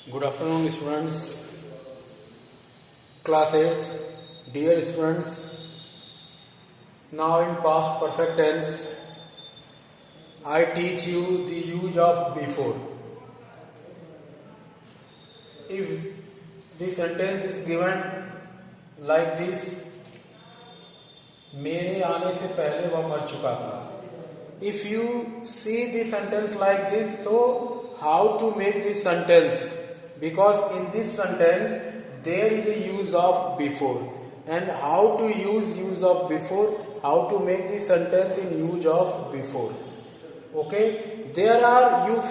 Good afternoon, students. Class 8th. Dear students, now in past perfect tense, I teach you the use of before. If the sentence is given like this, मेरे आने से पहले वह मर चुका था. If you see the sentence like this, so how to make this sentence? Because in this sentence there is a use of before, and how to use of before, how to make the sentence in use of before. Okay, there are two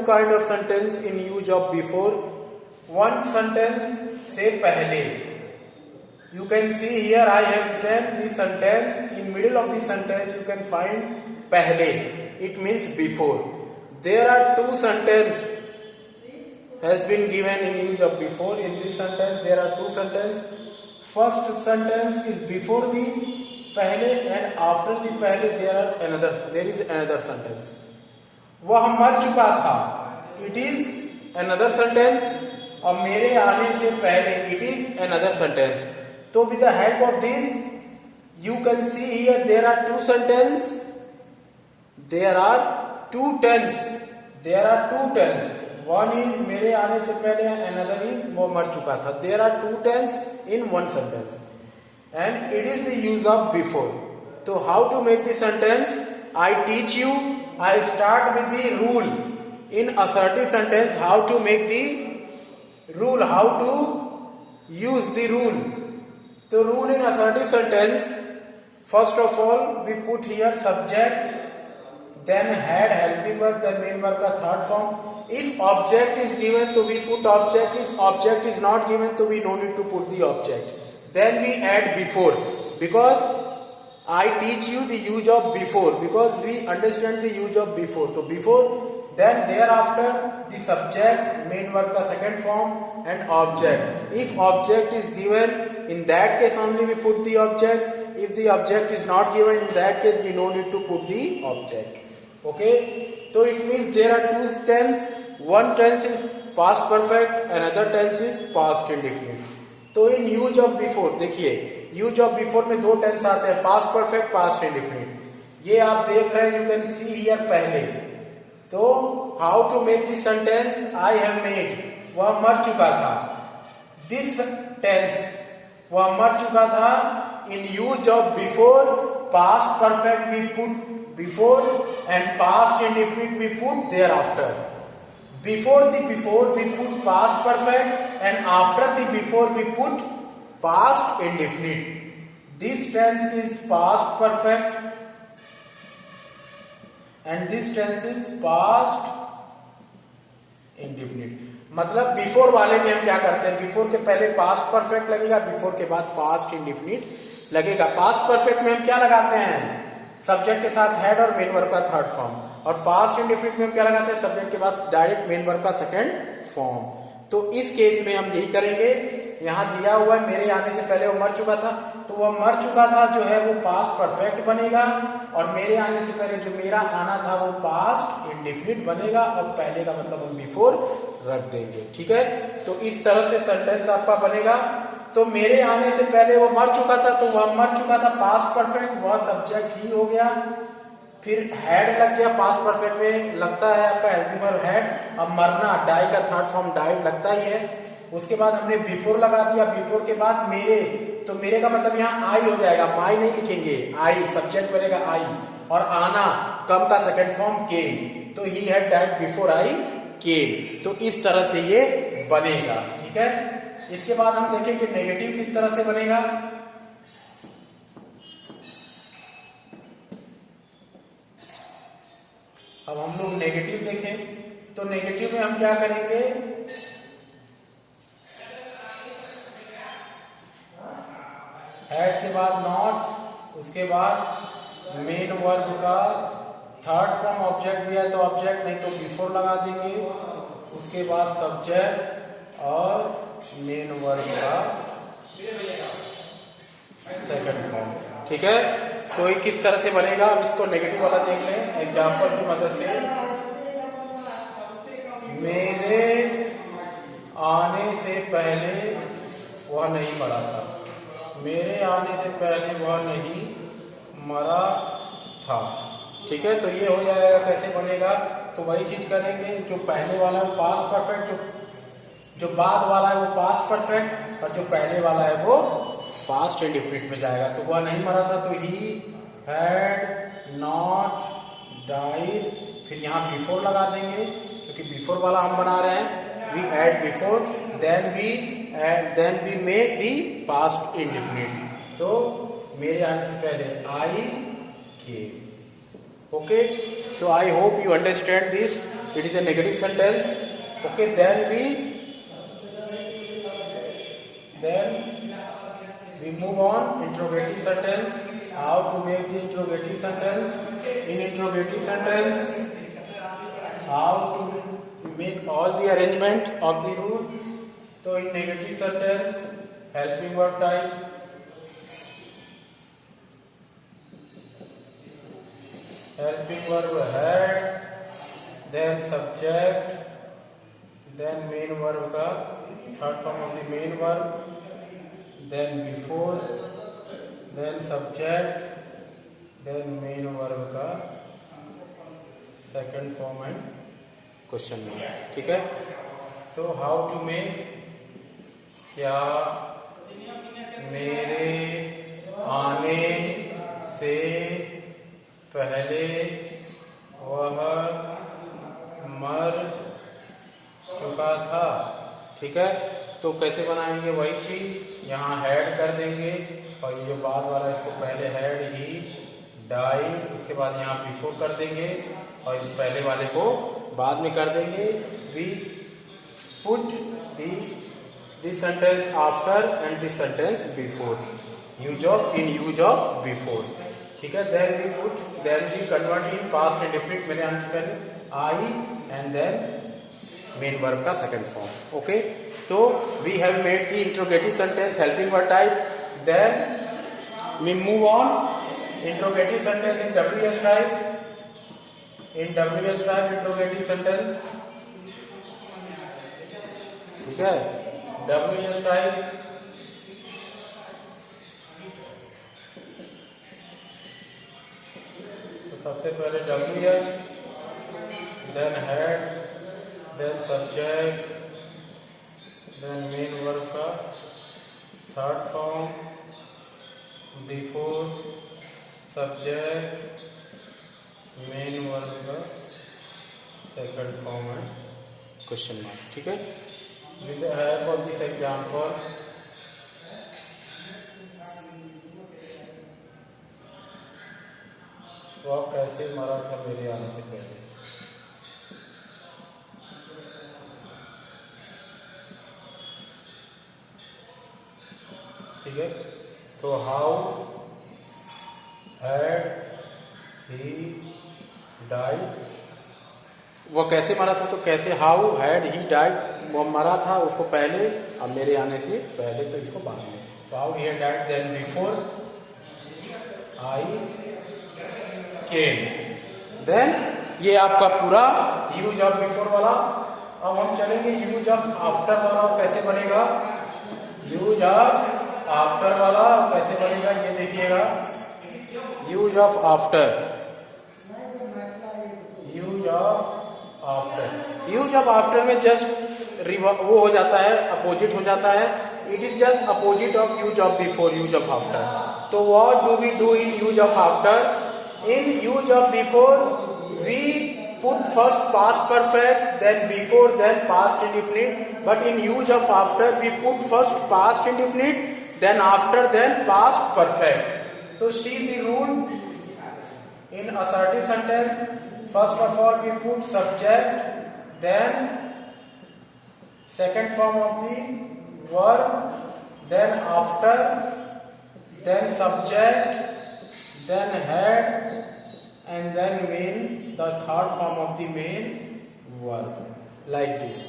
kind of sentence in use of before. One sentence से पहले. You can see here I have written the sentence. In middle of the sentence you can find पहले. It means before. There are two sentences has been given in use of before. In this sentence there are two sentences. First sentence is before the पहले and after the पहले there is another sentence. वह मर चुका था. It is another sentence. और मेरे आने से पहले it is another sentence. So with the help of this you can see here there are two sentences. There are two tense. One is मेरे आने से पहले, another is वो मर चुका था. There are two tense in one sentence, and it is the use of before. So how to make the sentence? I teach you. I start with the rule in assertive sentence. How to make the rule? How to use the rule? The rule in assertive sentence. First of all, we put here subject. Then had, helping verb, then main verb का third form. If object is given, तो we put object. If object is not given, तो we no need to put the object. Then we add before, because I teach you the use of before, because we understand the use of before. So before, then thereafter the subject, main verb का second form, and object. If object is given, in that case only we put the object. If the object is not given, in that case we no need to put the object. Okay, so it means there are two tense. One tense is past perfect, another tense is past indefinite. तो in use of before देखिए, use of before में दो tense आते हैं, past perfect, past indefinite. ये आप देख रहे हैं, you can see here पहले. तो how to make the sentence? I have made. वह मर चुका था. This tense वह मर चुका था. In use of before, past perfect we put before and past indefinite we put thereafter. Before the before we put past perfect, and after the before we put past indefinite. This tense is past perfect and this tense is past indefinite. मतलब before वाले में हम क्या करते हैं, before के पहले past perfect लगेगा, बिफोर के बाद पास्ट इंडिफिनिट लगेगा. पास्ट परफेक्ट में हम क्या लगाते हैं, सब्जेक्ट के साथ हेड और मेन वर्ब का थर्ड फॉर्म. और पास्ट इंडिफिनिट में हम क्या लगाते हैं, सब्जेक्ट के बाद डायरेक्ट मेन वर्ब का सेकंड फॉर्म. तो इस केस में हम यही करेंगे. यहाँ दिया हुआ है मेरे आने से पहले वो मर चुका था, तो वह मर चुका था जो है वो पास्ट परफेक्ट बनेगा, और मेरे आने से पहले जो मेरा आना था वो पास्ट इंडिफिनिट बनेगा, और पहले का मतलब हम बिफोर रख देंगे. ठीक है, तो इस तरह से सेंटेंस आपका बनेगा. तो मेरे आने से पहले वो मर चुका था, तो वह मर चुका था पास्ट परफेक्ट, वह सब्जेक्ट ही हो गया. फिर हेड लग गया, पास्ट परफेक्ट में लगता है आपका हेल्पिंग वर्ब हेड. अब मरना, डाई का थर्ड फॉर्म डाइड लगता ही है. उसके बाद हमने बिफोर लगा दिया. बिफोर के बाद मेरे, तो मेरे का मतलब यहाँ आई हो जाएगा, माई नहीं लिखेंगे, आई सब्जेक्ट बनेगा आई. और आना, कम का सेकंड फॉर्म के, तो he had died before I came. तो इस तरह से ये बनेगा. ठीक है, इसके बाद हम देखें कि नेगेटिव किस तरह से बनेगा. अब हम लोग नेगेटिव देखें, तो नेगेटिव में हम क्या करेंगे, हैड के बाद नॉट, उसके बाद मेन वर्ब का थर्ड फॉर्म ऑब्जेक्ट दिया है तो ऑब्जेक्ट, नहीं तो बिफोर लगा देंगे. उसके बाद सब्जेक्ट और मेन वर्ब का सेकंड फॉर्म. ठीक है, तो ये किस तरह से बनेगा, अब इसको नेगेटिव वाला देख लें एग्जांपल की मदद से. मेरे पहले वह नहीं मरा था। मेरे आने से पहले वह नहीं मरा था। ठीक है, तो ये हो जाएगा। कैसे बनेगा? तो वही चीज करेंगे, जो पहले वाला है वो पास्ट परफेक्ट, जो बाद वाला है वो पास्ट परफेक्ट, और जो पहले वाला है वो पास्ट इंडेफिनिट में जाएगा। तो वह नहीं मरा था, तो ही हैड नॉट डाइड, फिर यहाँ बिफोर लगा देंगे क्योंकि बिफोर वाला हम बना रहे हैं। We add before, then we make the past indefinite. तो मेरे आने से पहले आई केम। Okay, so I hope you understand this. It is a negative sentence. Okay, then we move on. Interrogative sentence. How to make the interrogative sentence? In interrogative sentence, how to make all the arrangement of the rule. So in negative sentence, helping verb type. Helping verb had, then subject, then main verb का third form of the main verb, then before, then subject, then main verb का second form and question mark। ठीक है, तो how to make, क्या मेरे आने से पहले वह मर चुका था। ठीक है, तो कैसे बनाएंगे? वही चीज यहाँ हैड कर देंगे, और ये जो बाद वाला इसको पहले हैड ही डाइड, उसके बाद यहाँ बिफोर कर देंगे, और इस पहले वाले को बाद में कर देंगे। We put this sentence after and this sentence before, use of before. ठीक है, then we convert in past indefinite, मेरे आंसर पहले आई, and then main verb का second form। okay, so we have made the interrogative sentence helping verb type, then we move on interrogative sentence in WH type। in WH type interrogative sentence, ठीक है, WH type सबसे पहले WH, then head, then subject, then main verb का third form, before, subject, main verb का second form है question mark। ठीक है, with the help of this example, वह कैसे मरा था मेरे आने से पहले। ठीक है, तो हाउ हैड ही डाइड, वो कैसे मरा था, तो कैसे हाउ हैड ही डाइड, वो मरा था उसको पहले, अब मेरे आने से पहले, तो इसको बाद में। तो how he died, then before I came, then ये आपका पूरा यूज ऑफ बिफोर वाला। अब हम चलेंगे यूज ऑफ आफ्टर वाला। कैसे बनेगा यूज ऑफ आफ्टर वाला, कैसे बनेगा ये देखिएगा। Use of after, use of after, use of after में जस्ट वो हो जाता है, अपोजिट हो जाता है। It is just opposite of use of before, use of after. तो what do we do in use of after? In use of before, we put first past perfect, then before, then past indefinite. But in use of after, we put first past indefinite, then after, then past perfect. So see the rule in assertive sentence. First of all, we put subject, then second form of the verb, then after, then subject, then head, and then main, the third form of the main verb, like this.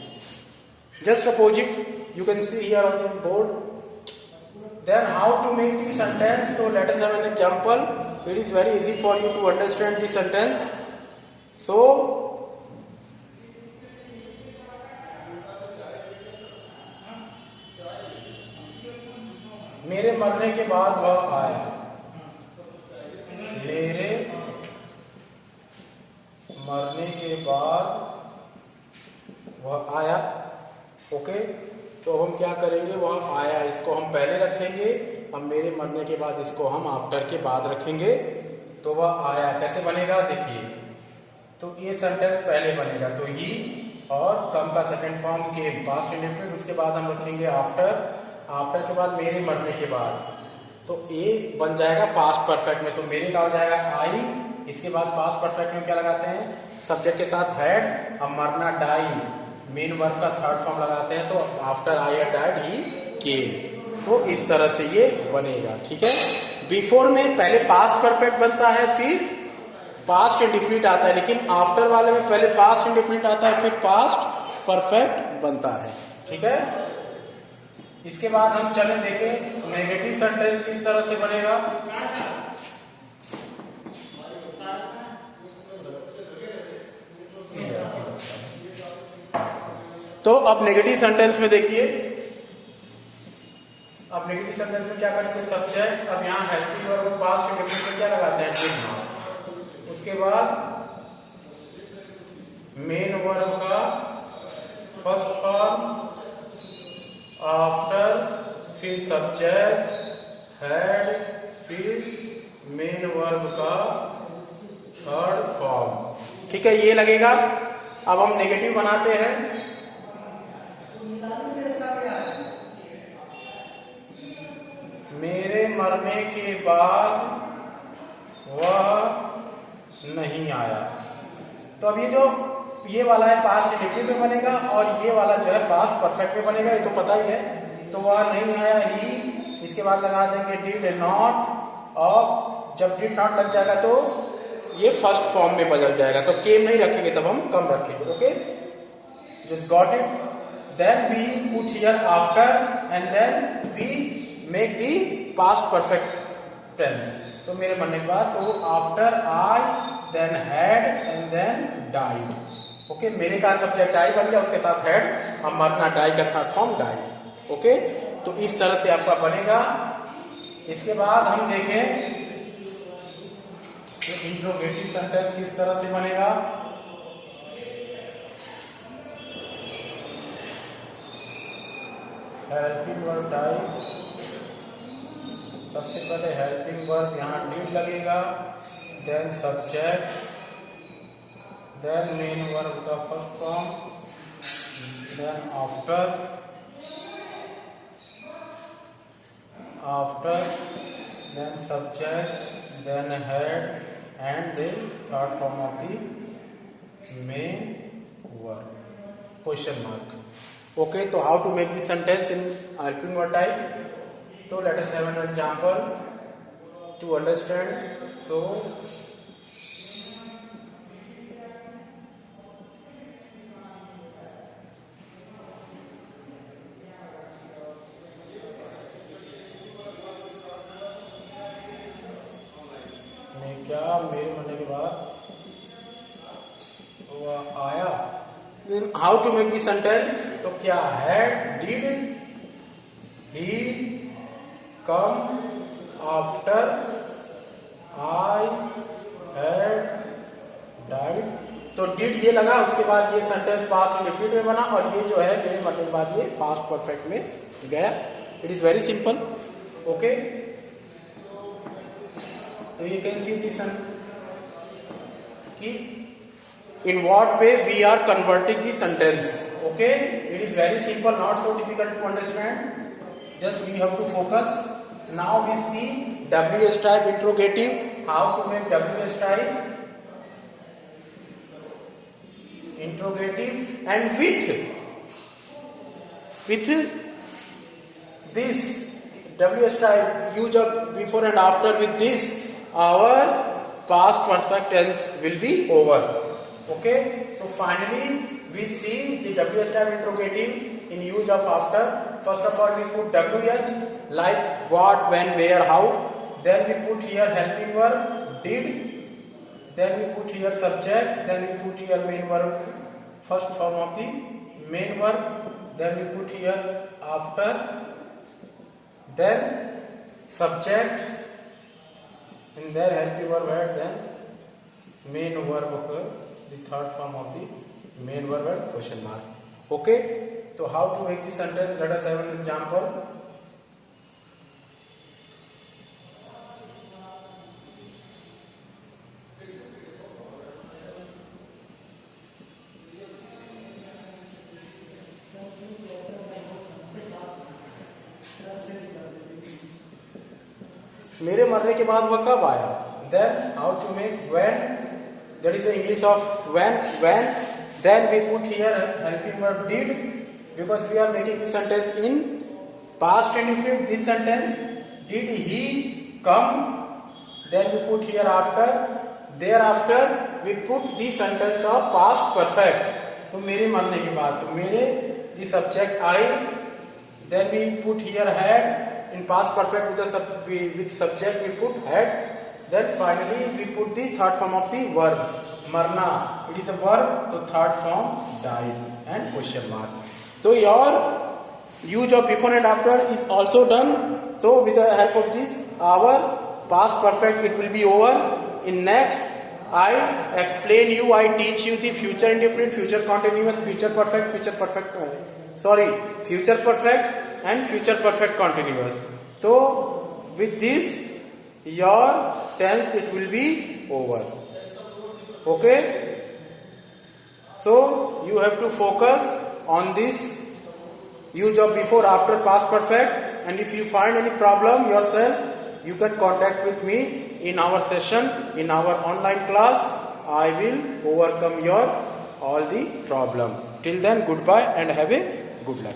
Just opposite, you can see here on the board. Then how to make the sentence? So let us have an example. It is very easy for you to understand the sentence. So मेरे मरने के बाद वह आया, मेरे मरने के बाद वह आया। ओके, तो हम क्या करेंगे, वह आया इसको हम पहले रखेंगे, अब मेरे मरने के बाद इसको हम आफ्टर के बाद रखेंगे। तो वह आया कैसे बनेगा देखिए, तो ये सेंटेंस पहले बनेगा, तो ही और कम का सेकंड फॉर्म के पास्ट इंडेफिनिट, उसके बाद हम रखेंगे आफ्टर, आफ्टर के बाद मेरे मरने के बाद, तो ए बन जाएगा पास्ट परफेक्ट में, तो मेरे का हो जाएगा आई। इसके बाद पास्ट परफेक्ट में क्या लगाते हैं, सब्जेक्ट के साथ हैड, अब मरना डाई, मेन वर्ब का थर्ड फॉर्म लगाते हैं, तो after I had died he came. तो इस तरह से ये बनेगा, ठीक है। बिफोर में पहले पास्ट परफेक्ट बनता है, फिर पास्ट इंडेफिनिट आता है, लेकिन आफ्टर वाले में पहले पास्ट इंडेफिनिट आता है, फिर पास्ट परफेक्ट बनता है, ठीक है। इसके बाद हम चले देखें नेगेटिव सेंटेंस किस तरह से बनेगा। तो अब नेगेटिव सेंटेंस में देखिए, अब नेगेटिव सेंटेंस में क्या करेंगे, सब्जेक्ट, अब यहाँ हेल्पिंग वर्ब पास्ट इंडेफिनिट में क्या लगाते हैं, डिड। उसके बाद मेन वर्ब का फर्स्ट फॉर्म, आफ्टर, फिर सब्जेक्ट, हेड, फिर मेन वर्ब का थर्ड फॉर्म, ठीक है, ये लगेगा। अब हम नेगेटिव बनाते हैं, मेरे मरने के बाद वह नहीं आया। तो अब ये जो ये वाला है पास्ट इंडेफिनिट में बनेगा, और ये वाला जो है पास्ट परफेक्ट में बनेगा, ये तो पता ही है। तो वह नहीं आया ही, इसके बाद लगा देंगे डिड नॉट, और जब डिड नॉट लग जाएगा तो ये फर्स्ट फॉर्म में बदल जाएगा, तो केम नहीं रखेंगे, तब हम कम रखेंगे। Okay, just got it. Then we put here after, and then we make the past perfect tense. तो मेरे मरने के बाद, तो after I, then had, and then died. Okay, मेरे का सब्जेक्ट आई बन गया, उसके साथ हैड, अब मरना डाई का थर्ड फॉर्म डाइड। ओके, तो इस तरह से आपका बनेगा। इसके बाद हम देखें इंट्रोगेटिव सेंटेंस किस तरह से बनेगा। हेल्पिंग वर्ब टाइप, सबसे पहले हेल्पिंग वर्ब यहाँ डिड लगेगा, then subject, then main verb का first form, then after, then subject, then had, and the third form of the main verb, question mark. Okay, so how to make the sentence in helping verb type? So let us have an example to understand. So क्या मेरे मरने के बाद वह आया। Then how to make the sentence? तो क्या had, did he come after I had died? तो did ये लगा, उसके बाद ये सेंटेंस पास्ट इंडेफिनिट में बना, और ये जो है मेरे मरने के बाद ये पास्ट परफेक्ट में गया। It is very simple. Okay, तो you can see this कि in what way we are converting the sentence. Okay, it is very simple, not so difficult to understand, just we have to focus. Now we see WH type interrogative, how to make WH type interrogative, and with this WH type use of before and after, with this our past perfect tense will be over. Okay, so finally we see the WH type interrogative in use of after. First of all we put WH like what, when, where, how. Then we put here helping verb did. Then we put here subject. Then we put here main verb, first form of the main verb. Then we put here after. Then subject, in there helping verb had, then main verb occur, the third form of the main verb had question mark. Okay, so how to make the sentence? Let us have an example. मेरे मरने के बाद वह कब आया? Then how to make when? That is the English of when. Then we put here helping verb did, because we are making the sentence in past indefinite. This sentence, did he come? Then we put here after. Thereafter we put the sentence of past perfect. तो मेरे मरने के बाद, तो मेरे the subject I. Then we put here had. In past perfect with subject we put had. Then finally we put the third form of the verb marna. It is a verb, so third form died and question mark. So your use of before and after is also done. So with the help of this our past perfect it will be over. In next I explain you, I teach you the future indefinite, future continuous, future perfect and future perfect continuous. So with this your tense it will be over. Okay, so you have to focus on this use of before, after, past perfect, and if you find any problem yourself you can contact with me in our session, in our online class. I will overcome your all the problem. Till then, goodbye and have a good luck.